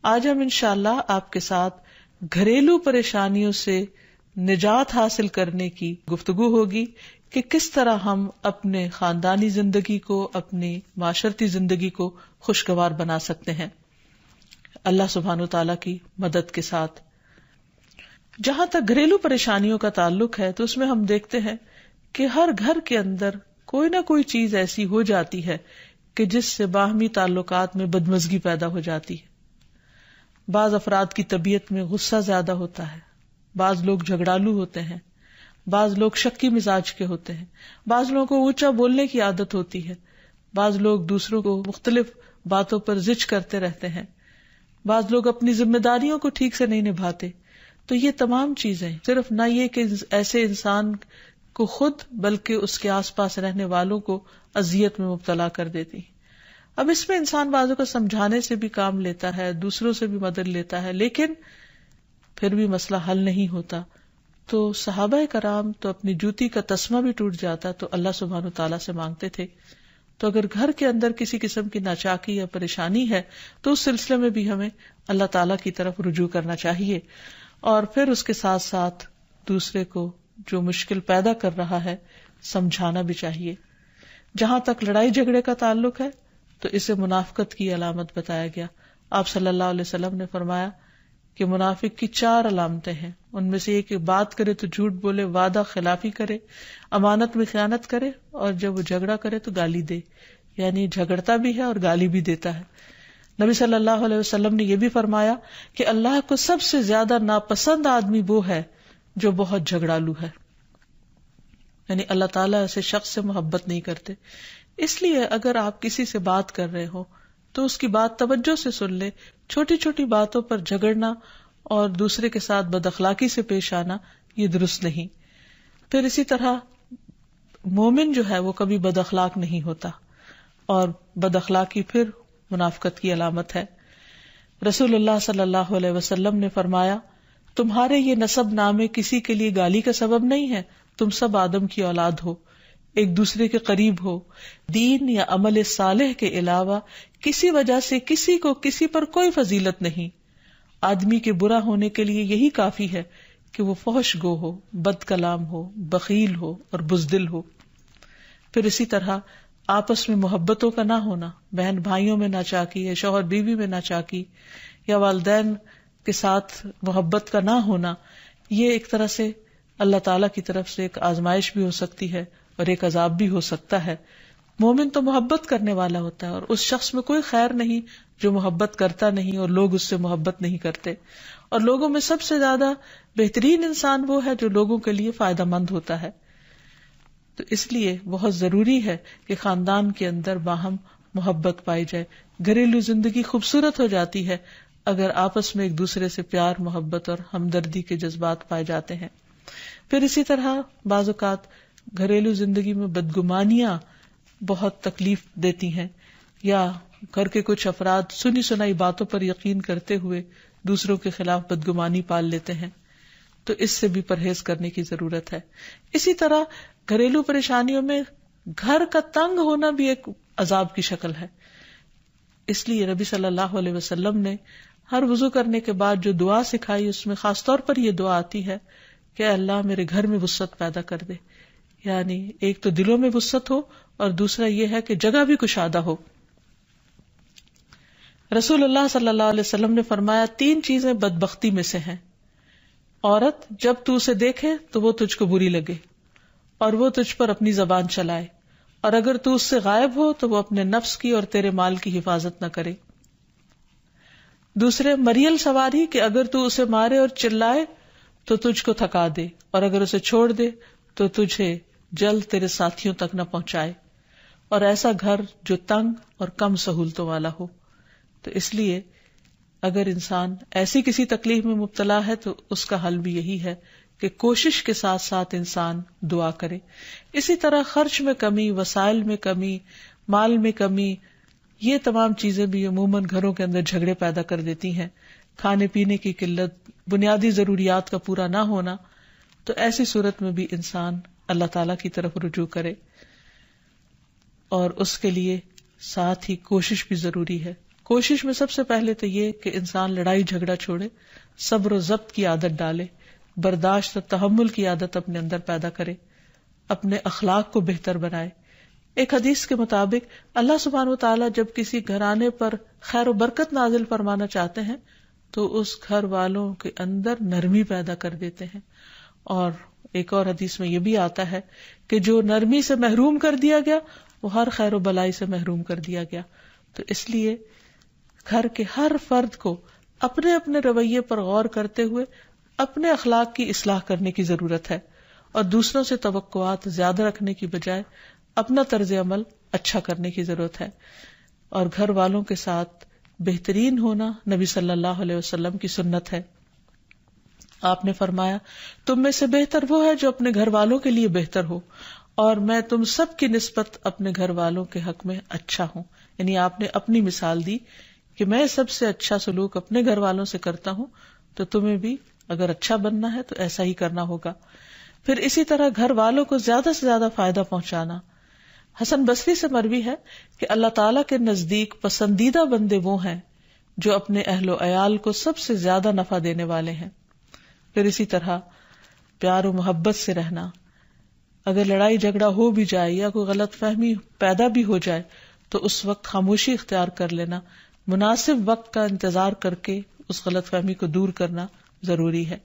آج ہم انشاءاللہ آپ کے ساتھ گھریلو پریشانیوں سے نجات حاصل کرنے کی گفتگو ہوگی کہ کس طرح ہم اپنے خاندانی زندگی کو، اپنی معاشرتی زندگی کو خوشگوار بنا سکتے ہیں اللہ سبحانہ وتعالی کی مدد کے ساتھ۔ جہاں تک گھریلو پریشانیوں کا تعلق ہے تو اس میں ہم دیکھتے ہیں کہ ہر گھر کے اندر کوئی نہ کوئی چیز ایسی ہو جاتی ہے کہ جس سے باہمی تعلقات میں بدمزگی پیدا ہو جاتی ہے۔ بعض افراد کی طبیعت میں غصہ زیادہ ہوتا ہے، بعض لوگ جھگڑالو ہوتے ہیں، بعض لوگ شکی مزاج کے ہوتے ہیں، بعض لوگوں کو اونچا بولنے کی عادت ہوتی ہے، بعض لوگ دوسروں کو مختلف باتوں پر زج کرتے رہتے ہیں، بعض لوگ اپنی ذمہ داریوں کو ٹھیک سے نہیں نبھاتے۔ تو یہ تمام چیزیں صرف نہ یہ کہ ایسے انسان کو خود بلکہ اس کے آس پاس رہنے والوں کو اذیت میں مبتلا کر دیتی ہیں۔ اب اس میں انسان بعضوں کو سمجھانے سے بھی کام لیتا ہے، دوسروں سے بھی مدد لیتا ہے، لیکن پھر بھی مسئلہ حل نہیں ہوتا۔ تو صحابہ کرام تو اپنی جوتی کا تسمہ بھی ٹوٹ جاتا تو اللہ سبحانہ تعالیٰ سے مانگتے تھے۔ تو اگر گھر کے اندر کسی قسم کی ناچاکی یا پریشانی ہے تو اس سلسلے میں بھی ہمیں اللہ تعالیٰ کی طرف رجوع کرنا چاہیے، اور پھر اس کے ساتھ ساتھ دوسرے کو جو مشکل پیدا کر رہا ہے سمجھانا بھی چاہیے۔ جہاں تک لڑائی جھگڑے کا تعلق ہے تو اسے منافقت کی علامت بتایا گیا۔ آپ صلی اللہ علیہ وسلم نے فرمایا کہ منافق کی 4 علامتیں ہیں، ان میں سے ایک بات کرے تو جھوٹ بولے، وعدہ خلافی کرے، امانت میں خیانت کرے، اور جب وہ جھگڑا کرے تو گالی دے، یعنی جھگڑتا بھی ہے اور گالی بھی دیتا ہے۔ نبی صلی اللہ علیہ وسلم نے یہ بھی فرمایا کہ اللہ کو سب سے زیادہ ناپسند آدمی وہ ہے جو بہت جھگڑالو ہے، یعنی اللہ تعالیٰ ایسے شخص سے محبت نہیں کرتے۔ اس لیے اگر آپ کسی سے بات کر رہے ہو تو اس کی بات توجہ سے سن لے، چھوٹی چھوٹی باتوں پر جھگڑنا اور دوسرے کے ساتھ بد اخلاقی سے پیش آنا یہ درست نہیں۔ پھر اسی طرح مومن جو ہے وہ کبھی بد اخلاق نہیں ہوتا، اور بد اخلاقی پھر منافقت کی علامت ہے۔ رسول اللہ صلی اللہ علیہ وسلم نے فرمایا، تمہارے یہ نسب نامے کسی کے لیے گالی کا سبب نہیں ہے، تم سب آدم کی اولاد ہو، ایک دوسرے کے قریب ہو، دین یا عمل صالح کے علاوہ کسی وجہ سے کسی کو کسی پر کوئی فضیلت نہیں۔ آدمی کے برا ہونے کے لیے یہی کافی ہے کہ وہ فحش گو ہو، بد کلام ہو، بخیل ہو اور بزدل ہو۔ پھر اسی طرح آپس میں محبتوں کا نہ ہونا، بہن بھائیوں میں ناچاکی یا شوہر بیوی میں ناچاکی یا والدین کے ساتھ محبت کا نہ ہونا، یہ ایک طرح سے اللہ تعالیٰ کی طرف سے ایک آزمائش بھی ہو سکتی ہے اور ایک عذاب بھی ہو سکتا ہے۔ مومن تو محبت کرنے والا ہوتا ہے، اور اس شخص میں کوئی خیر نہیں جو محبت کرتا نہیں اور لوگ اس سے محبت نہیں کرتے، اور لوگوں میں سب سے زیادہ بہترین انسان وہ ہے جو لوگوں کے لیے فائدہ مند ہوتا ہے۔ تو اس لیے بہت ضروری ہے کہ خاندان کے اندر باہم محبت پائی جائے۔ گھریلو زندگی خوبصورت ہو جاتی ہے اگر آپس میں ایک دوسرے سے پیار، محبت اور ہمدردی کے جذبات پائے جاتے ہیں۔ پھر اسی طرح بعض اوقات گھریلو زندگی میں بدگمانیاں بہت تکلیف دیتی ہیں، یا گھر کے کچھ افراد سنی سنائی باتوں پر یقین کرتے ہوئے دوسروں کے خلاف بدگمانی پال لیتے ہیں، تو اس سے بھی پرہیز کرنے کی ضرورت ہے۔ اسی طرح گھریلو پریشانیوں میں گھر کا تنگ ہونا بھی ایک عذاب کی شکل ہے۔ اس لیے نبی صلی اللہ علیہ وسلم نے ہر وضو کرنے کے بعد جو دعا سکھائی اس میں خاص طور پر یہ دعا آتی ہے کہ اللہ میرے گھر میں وسعت پیدا کر دے، یعنی ایک تو دلوں میں وسعت ہو اور دوسرا یہ ہے کہ جگہ بھی کشادہ ہو۔ رسول اللہ صلی اللہ علیہ وسلم نے فرمایا 3 چیزیں بدبختی میں سے ہیں۔ عورت جب تو اسے دیکھے تو وہ تجھ کو بری لگے اور وہ تجھ پر اپنی زبان چلائے، اور اگر تو اس سے غائب ہو تو وہ اپنے نفس کی اور تیرے مال کی حفاظت نہ کرے۔ دوسرے، مریل سواری کہ اگر تو اسے مارے اور چلائے تو تجھ کو تھکا دے، اور اگر اسے چھوڑ دے تو تجھے جلد تیرے ساتھیوں تک نہ پہنچائے، اور ایسا گھر جو تنگ اور کم سہولتوں والا ہو۔ تو اس لیے اگر انسان ایسی کسی تکلیف میں مبتلا ہے تو اس کا حل بھی یہی ہے کہ کوشش کے ساتھ ساتھ انسان دعا کرے۔ اسی طرح خرچ میں کمی، وسائل میں کمی، مال میں کمی، یہ تمام چیزیں بھی عموماً گھروں کے اندر جھگڑے پیدا کر دیتی ہیں۔ کھانے پینے کی قلت، بنیادی ضروریات کا پورا نہ ہونا، تو ایسی صورت میں بھی انسان اللہ تعالیٰ کی طرف رجوع کرے، اور اس کے لیے ساتھ ہی کوشش بھی ضروری ہے۔ کوشش میں سب سے پہلے تو یہ کہ انسان لڑائی جھگڑا چھوڑے، صبر و ضبط کی عادت ڈالے، برداشت و تحمل کی عادت اپنے اندر پیدا کرے، اپنے اخلاق کو بہتر بنائے۔ ایک حدیث کے مطابق اللہ سبحانہ و تعالیٰ جب کسی گھرانے پر خیر و برکت نازل فرمانا چاہتے ہیں تو اس گھر والوں کے اندر نرمی پیدا کر دیتے ہیں۔ اور ایک اور حدیث میں یہ بھی آتا ہے کہ جو نرمی سے محروم کر دیا گیا وہ ہر خیر و بلائی سے محروم کر دیا گیا۔ تو اس لیے گھر کے ہر فرد کو اپنے اپنے رویے پر غور کرتے ہوئے اپنے اخلاق کی اصلاح کرنے کی ضرورت ہے، اور دوسروں سے توقعات زیادہ رکھنے کی بجائے اپنا طرز عمل اچھا کرنے کی ضرورت ہے۔ اور گھر والوں کے ساتھ بہترین ہونا نبی صلی اللہ علیہ وسلم کی سنت ہے۔ آپ نے فرمایا تم میں سے بہتر وہ ہے جو اپنے گھر والوں کے لیے بہتر ہو، اور میں تم سب کی نسبت اپنے گھر والوں کے حق میں اچھا ہوں۔ یعنی آپ نے اپنی مثال دی کہ میں سب سے اچھا سلوک اپنے گھر والوں سے کرتا ہوں، تو تمہیں بھی اگر اچھا بننا ہے تو ایسا ہی کرنا ہوگا۔ پھر اسی طرح گھر والوں کو زیادہ سے زیادہ فائدہ پہنچانا۔ حسن بصری سے مروی ہے کہ اللہ تعالیٰ کے نزدیک پسندیدہ بندے وہ ہیں جو اپنے اہل و عیال کو سب سے زیادہ نفع دینے والے ہیں۔ پھر اسی طرح پیار و محبت سے رہنا۔ اگر لڑائی جھگڑا ہو بھی جائے یا کوئی غلط فہمی پیدا بھی ہو جائے تو اس وقت خاموشی اختیار کر لینا، مناسب وقت کا انتظار کر کے اس غلط فہمی کو دور کرنا ضروری ہے۔